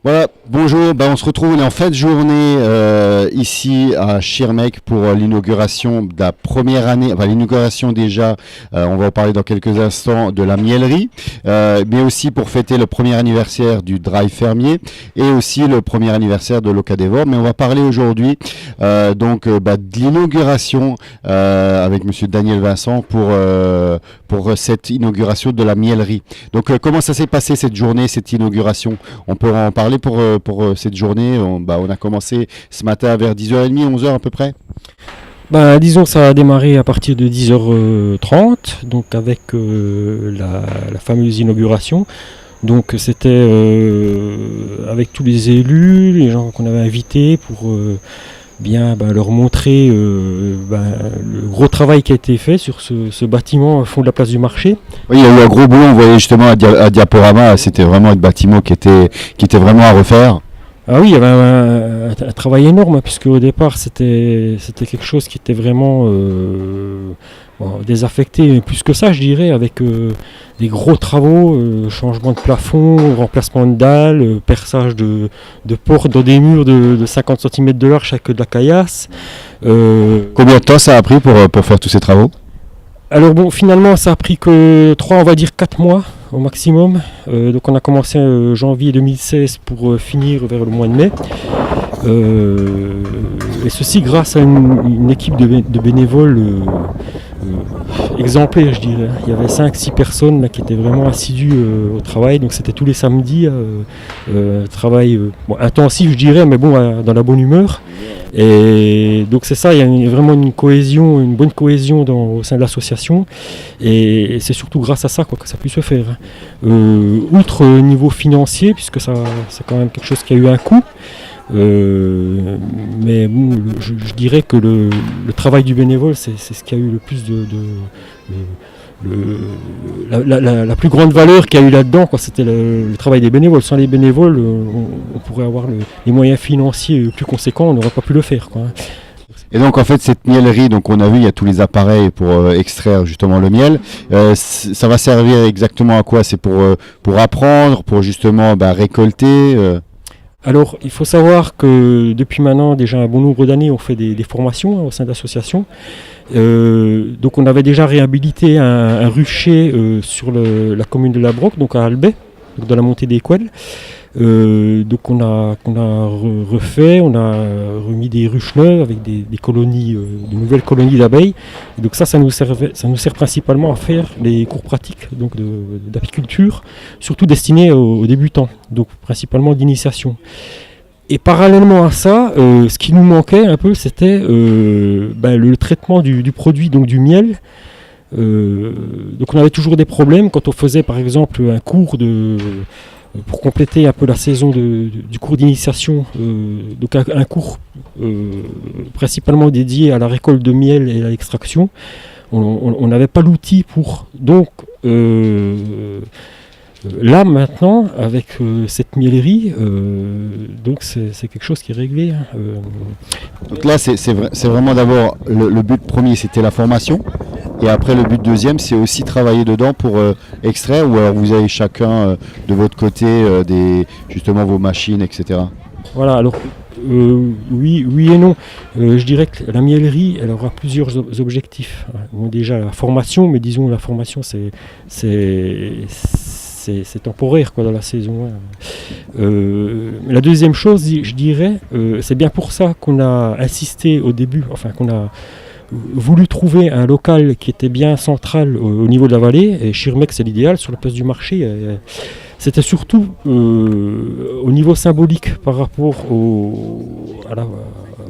Voilà, bonjour, on se retrouve, on est en fin de journée ici à Schirmeck pour l'inauguration de la première année, enfin l'inauguration déjà, on va en parler dans quelques instants, de la miellerie, mais aussi pour fêter le premier anniversaire du drive fermier et aussi le premier anniversaire de Locadevor. Mais on va parler aujourd'hui de l'inauguration avec monsieur Daniel Vincent pour cette inauguration de la miellerie. Donc comment ça s'est passé cette journée, cette inauguration? On peut en parler pour cette journée. On a commencé ce matin vers 10h30, 11h à peu près. Disons ça a démarré à partir de 10h30, donc avec la fameuse inauguration. Donc c'était avec tous les élus, les gens qu'on avait invités pour leur montrer le gros travail qui a été fait sur ce bâtiment au fond de la place du marché. Oui, il y a eu un gros boulot, on voyait justement à Diaporama, c'était vraiment un bâtiment qui était vraiment à refaire. Ah oui, il y avait un travail énorme, puisque au départ c'était quelque chose qui était vraiment désaffecté, mais plus que ça je dirais, avec des gros travaux, changement de plafond, remplacement de dalles, perçage de portes dans des murs de 50 cm de large avec de la caillasse. Combien de temps ça a pris pour faire tous ces travaux? Alors finalement ça a pris que 4 mois au maximum. Donc on a commencé janvier 2016 pour finir vers le mois de mai. Et ceci grâce à une équipe de bénévoles exemplaires, je dirais. Il y avait 5-6 personnes là, qui étaient vraiment assidues au travail, donc c'était tous les samedis, travail intensif je dirais, mais dans la bonne humeur. Et donc c'est ça, il y a vraiment une bonne cohésion au sein de l'association, et c'est surtout grâce à ça que ça a pu se faire. Outre niveau financier, puisque c'est quand même quelque chose qui a eu un coût, mais je dirais que le travail du bénévole, c'est ce qui a eu le plus la plus grande valeur qu'il y a eu là-dedans, c'était le travail des bénévoles. Sans les bénévoles, on pourrait avoir les moyens financiers plus conséquents, on n'aurait pas pu le faire, quoi. Et donc en fait cette miellerie, donc on a vu il y a tous les appareils pour extraire justement le miel. Ça va servir exactement à quoi? C'est pour apprendre, pour justement récolter Alors, il faut savoir que depuis maintenant déjà un bon nombre d'années, on fait des formations au sein de l'association. Donc, on avait déjà réhabilité un rucher sur la commune de La Broque, donc à Albay, donc dans la montée des Couelles. Donc, on a refait, on a remis des ruches neuves avec des colonies, de nouvelles colonies d'abeilles. Et donc, ça nous sert principalement à faire les cours pratiques donc d'apiculture, surtout destinés aux débutants, donc principalement d'initiation. Et parallèlement à ça, ce qui nous manquait un peu, c'était le traitement du produit, donc du miel. Donc on avait toujours des problèmes quand on faisait par exemple un cours pour compléter un peu la saison du cours d'initiation, donc un cours principalement dédié à la récolte de miel et à l'extraction. On n'avait pas l'outil pour. Donc là maintenant, avec cette miellerie, donc c'est quelque chose qui est réglé. Donc là, c'est vraiment d'abord le but premier, c'était la formation, et après le but deuxième, c'est aussi travailler dedans pour extraire, ou alors vous avez chacun de votre côté justement vos machines, etc. Voilà, alors oui et non. Je dirais que la miellerie, elle aura plusieurs objectifs. Bon, déjà la formation, mais disons la formation c'est temporaire dans la saison. La deuxième chose, je dirais, c'est bien pour ça qu'on a insisté au début, qu'on a voulu trouver un local qui était bien central au niveau de la vallée, et Schirmeck c'est l'idéal, sur la place du marché. C'était surtout au niveau symbolique par rapport au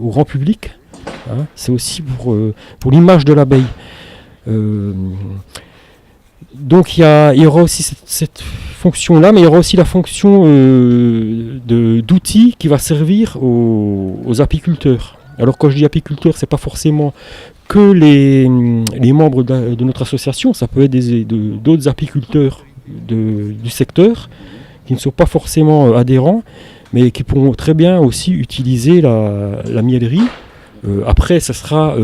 grand public. C'est aussi pour l'image de l'abeille. Donc il y aura aussi cette fonction-là, mais il y aura aussi la fonction d'outil qui va servir aux apiculteurs. Alors quand je dis apiculteurs, c'est pas forcément que les membres de notre association, ça peut être d'autres apiculteurs du secteur qui ne sont pas forcément adhérents, mais qui pourront très bien aussi utiliser la miellerie. Après, ça sera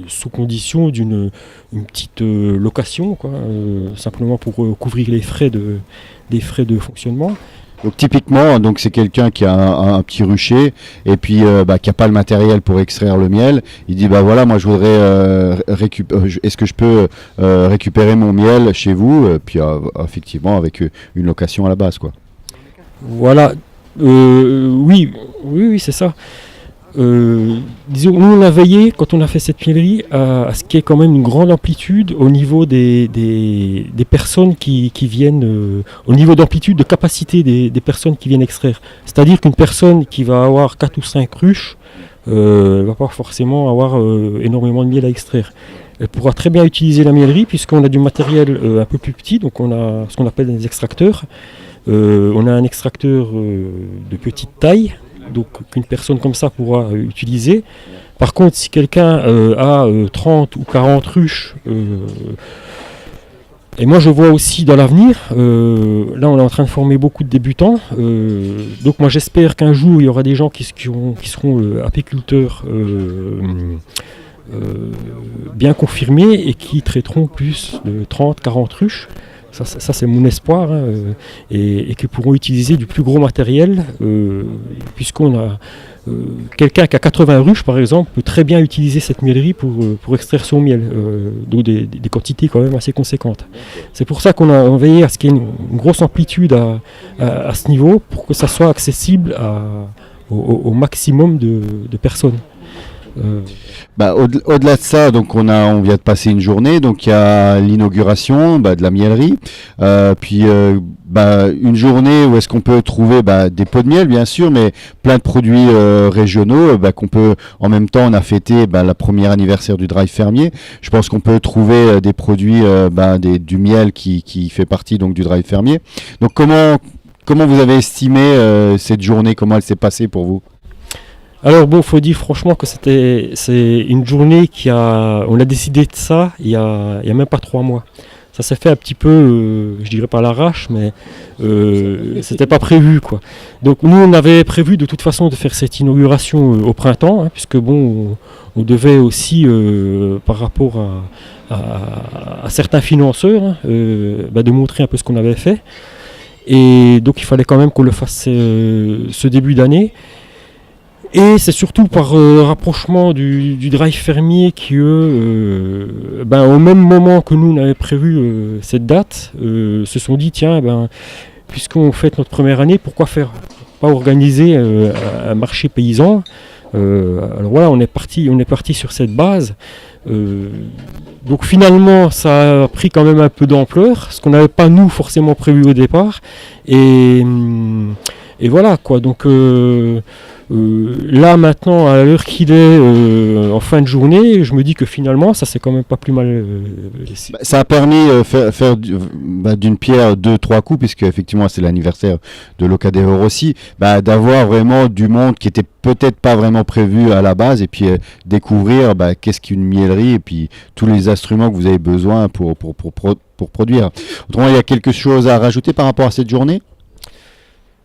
sous condition d'une une petite location, quoi, simplement pour couvrir des frais de fonctionnement. Donc typiquement, donc c'est quelqu'un qui a un petit rucher et puis qui a pas le matériel pour extraire le miel. Il dit bah voilà, moi je voudrais est-ce que je peux récupérer mon miel chez vous, puis effectivement avec une location à la base, quoi. Voilà, oui, c'est ça. Disons, nous on a veillé quand on a fait cette mielerie à ce qu'il y ait quand même une grande amplitude au niveau des personnes qui viennent, au niveau d'amplitude, de capacité des personnes qui viennent extraire. C'est-à-dire qu'une personne qui va avoir 4 ou 5 ruches ne va pas forcément avoir énormément de miel à extraire. Elle pourra très bien utiliser la mielerie puisqu'on a du matériel un peu plus petit, donc on a ce qu'on appelle des extracteurs. On a un extracteur de petite taille, donc qu'une personne comme ça pourra utiliser. Par contre, si quelqu'un a 30 ou 40 ruches, et moi je vois aussi dans l'avenir, là on est en train de former beaucoup de débutants, donc moi j'espère qu'un jour il y aura des gens qui seront apiculteurs bien confirmés et qui traiteront plus de 30-40 ruches. Ça c'est mon espoir, hein, et qui pourront utiliser du plus gros matériel, puisqu'on a quelqu'un qui a 80 ruches par exemple peut très bien utiliser cette mielerie pour extraire son miel, donc des quantités quand même assez conséquentes. C'est pour ça qu'on a veillé à ce qu'il y ait une grosse amplitude à ce niveau pour que ça soit accessible au maximum de personnes. Au-delà de ça, donc on vient de passer une journée, donc il y a l'inauguration de la mielerie, puis une journée où est-ce qu'on peut trouver des pots de miel bien sûr, mais plein de produits régionaux qu'on peut, en même temps on a fêté la première anniversaire du drive fermier. Je pense qu'on peut trouver des produits, du miel qui fait partie donc du drive fermier. Donc comment vous avez estimé cette journée, comment elle s'est passée pour vous? Alors bon, faut dire franchement que c'est une journée on a décidé de ça il y a même pas 3 mois. Ça s'est fait un petit peu, je dirais pas à l'arrache, mais c'était pas prévu, quoi. Donc nous on avait prévu de toute façon de faire cette inauguration au printemps, hein, puisque bon, on devait aussi par rapport à certains financeurs, hein, de montrer un peu ce qu'on avait fait. Et donc il fallait quand même qu'on le fasse ce début d'année. Et c'est surtout par rapprochement du drive fermier qui, eux, au même moment que nous on avait prévu cette date, se sont dit tiens, puisqu'on fête notre première année, pourquoi pas organiser un marché paysan. Alors voilà, on est parti sur cette base. Donc finalement, ça a pris quand même un peu d'ampleur, ce qu'on n'avait pas nous forcément prévu au départ. Et voilà quoi. Donc là maintenant, à l'heure qu'il est en fin de journée, je me dis que finalement ça c'est quand même pas plus mal. Ça a permis faire d'une pierre 2-3 coups, puisque effectivement c'est l'anniversaire de Locadero Rossi, d'avoir vraiment du monde qui était peut-être pas vraiment prévu à la base, et puis découvrir qu'est-ce qu'une mielerie et puis tous les instruments que vous avez besoin pour produire. Autrement, il y a quelque chose à rajouter par rapport à cette journée?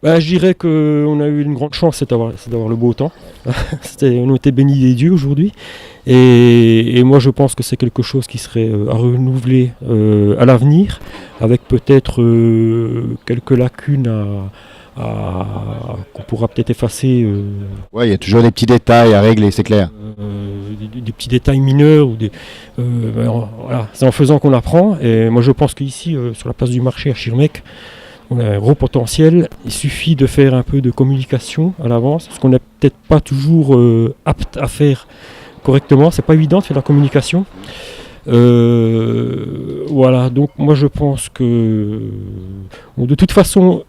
Je dirais qu'on a eu une grande chance, c'est d'avoir le beau temps. On a été bénis des dieux aujourd'hui. Et moi je pense que c'est quelque chose qui serait à renouveler à l'avenir, avec peut-être quelques lacunes qu'on pourra peut-être effacer. Ouais, il y a toujours des petits détails à régler, c'est clair. Des petits détails mineurs. Voilà, c'est en faisant qu'on apprend. Et moi je pense qu'ici, sur la place du marché à Schirmeck, on a un gros potentiel, il suffit de faire un peu de communication à l'avance, parce qu'on n'est peut-être pas toujours apte à faire correctement, c'est pas évident de faire de la communication. Voilà, donc moi je pense que de toute façon...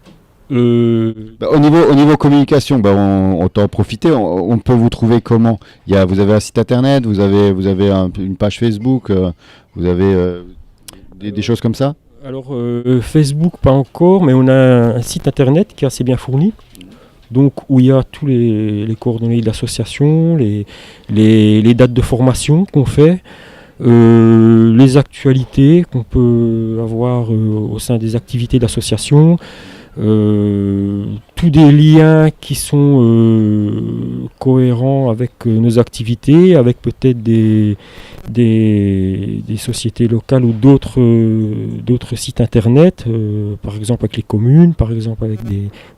Au niveau communication, on t'en profiter, on peut vous trouver comment? Vous avez un site internet, vous avez une page Facebook, vous avez des choses comme ça? Alors Facebook pas encore, mais on a un site internet qui est assez bien fourni, donc où il y a tous les coordonnées de l'association, les dates de formation qu'on fait, les actualités qu'on peut avoir au sein des activités d'association, tout surtout des liens qui sont cohérents avec nos activités, avec peut-être des sociétés locales ou d'autres sites internet, par exemple avec les communes, par exemple avec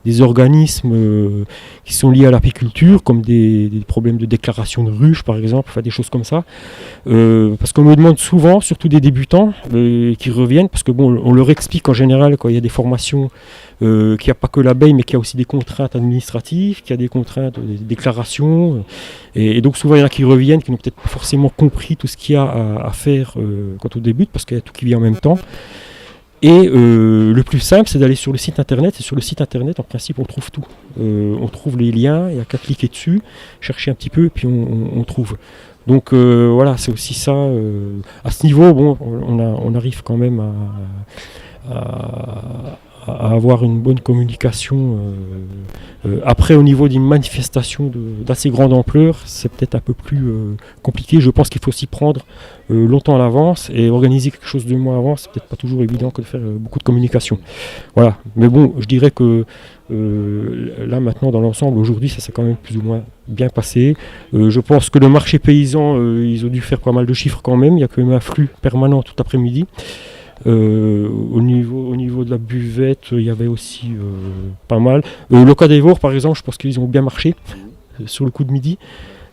des organismes qui sont liés à l'apiculture, comme des problèmes de déclaration de ruches par exemple, enfin des choses comme ça. Parce qu'on me demande souvent, surtout des débutants qui reviennent, parce que bon, on leur explique en général quand il y a des formations qu'il n'y a pas que l'abeille, mais qu'il y a aussi des contraintes administratives, qu'il y a des contraintes de déclaration. Et donc souvent il y en a qui reviennent, qui n'ont peut-être pas forcément compris tout ce qu'il y a à faire quand on débute, parce qu'il y a tout qui vient en même temps. Et le plus simple, c'est d'aller sur le site internet. Et sur le site internet, en principe, on trouve tout. On trouve les liens, il n'y a qu'à cliquer dessus, chercher un petit peu, et puis on trouve. Donc voilà, c'est aussi ça. À ce niveau, bon, on arrive quand même à avoir une bonne communication. Après, au niveau d'une manifestation d'assez grande ampleur, c'est peut-être un peu plus compliqué. Je pense qu'il faut s'y prendre longtemps à l'avance, et organiser quelque chose de mois avant, c'est peut-être pas toujours évident que de faire beaucoup de communication. Voilà. Mais bon, je dirais que là maintenant, dans l'ensemble, aujourd'hui, ça s'est quand même plus ou moins bien passé. Je pense que le marché paysan, ils ont dû faire pas mal de chiffres quand même. Il y a quand même un flux permanent tout l'après-midi. Au niveau de la buvette, il y avait aussi pas mal. Le Cadévore, par exemple, je pense qu'ils ont bien marché sur le coup de midi.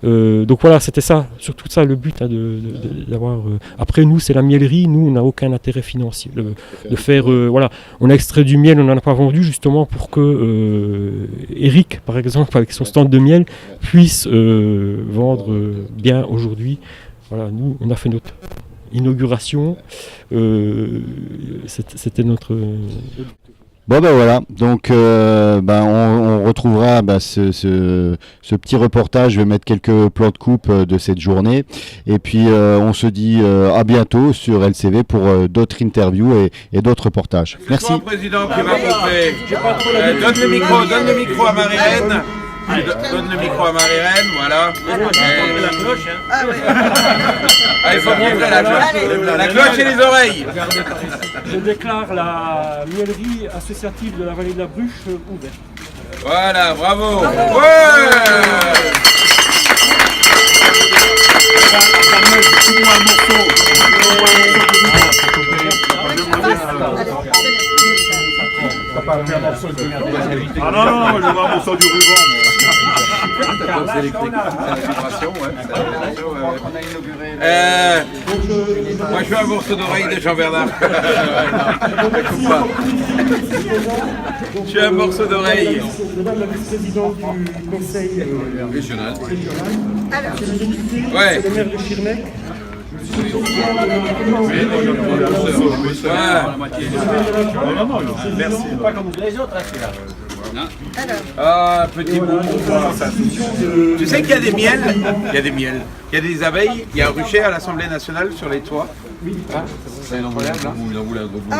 Donc voilà, c'était ça, surtout ça le but, hein, d'avoir. Après, nous, c'est la mielerie. Nous, on n'a aucun intérêt financier de faire. Voilà, on a extrait du miel, on n'en a pas vendu justement pour que Eric, par exemple, avec son stand de miel, puisse vendre bien aujourd'hui. Voilà, nous, on a fait notre inauguration, c'était notre... Bon ben voilà, donc on retrouvera ce petit reportage. Je vais mettre quelques plans de coupe de cette journée, et puis on se dit à bientôt sur LCV pour d'autres interviews et d'autres reportages. Merci. C'est toi, président, qui va montrer. Donne le micro à Marie-Reine. Donne le micro à Marie-Reine, voilà. La cloche, hein. Ah, il faut montrer la cloche. La cloche et les oreilles. Je déclare la mielerie associative de la vallée de la Bruche ouverte. Voilà, bravo. Ouais. Ah non, je veux un morceau du ruban. Moi je veux un morceau d'oreille de Jean-Bernard. Je veux un morceau d'oreille. Madame la vice-présidente du conseil Régional. c'est le maire de Schirmeck. Merci. Pas comme les autres, hein, celui-là. Ah, petit bout. Tu sais qu'il y a des miels, il y a des miels, il y a des abeilles, il y a un rucher à l'Assemblée nationale sur les toits. Ah, c'est un problème là. Il en voulait un gros bout.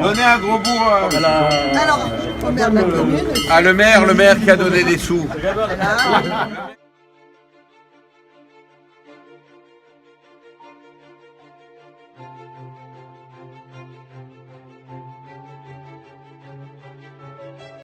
Donner un gros bout Alors, au maire de la commune. à le maire qui a donné des sous. Voilà.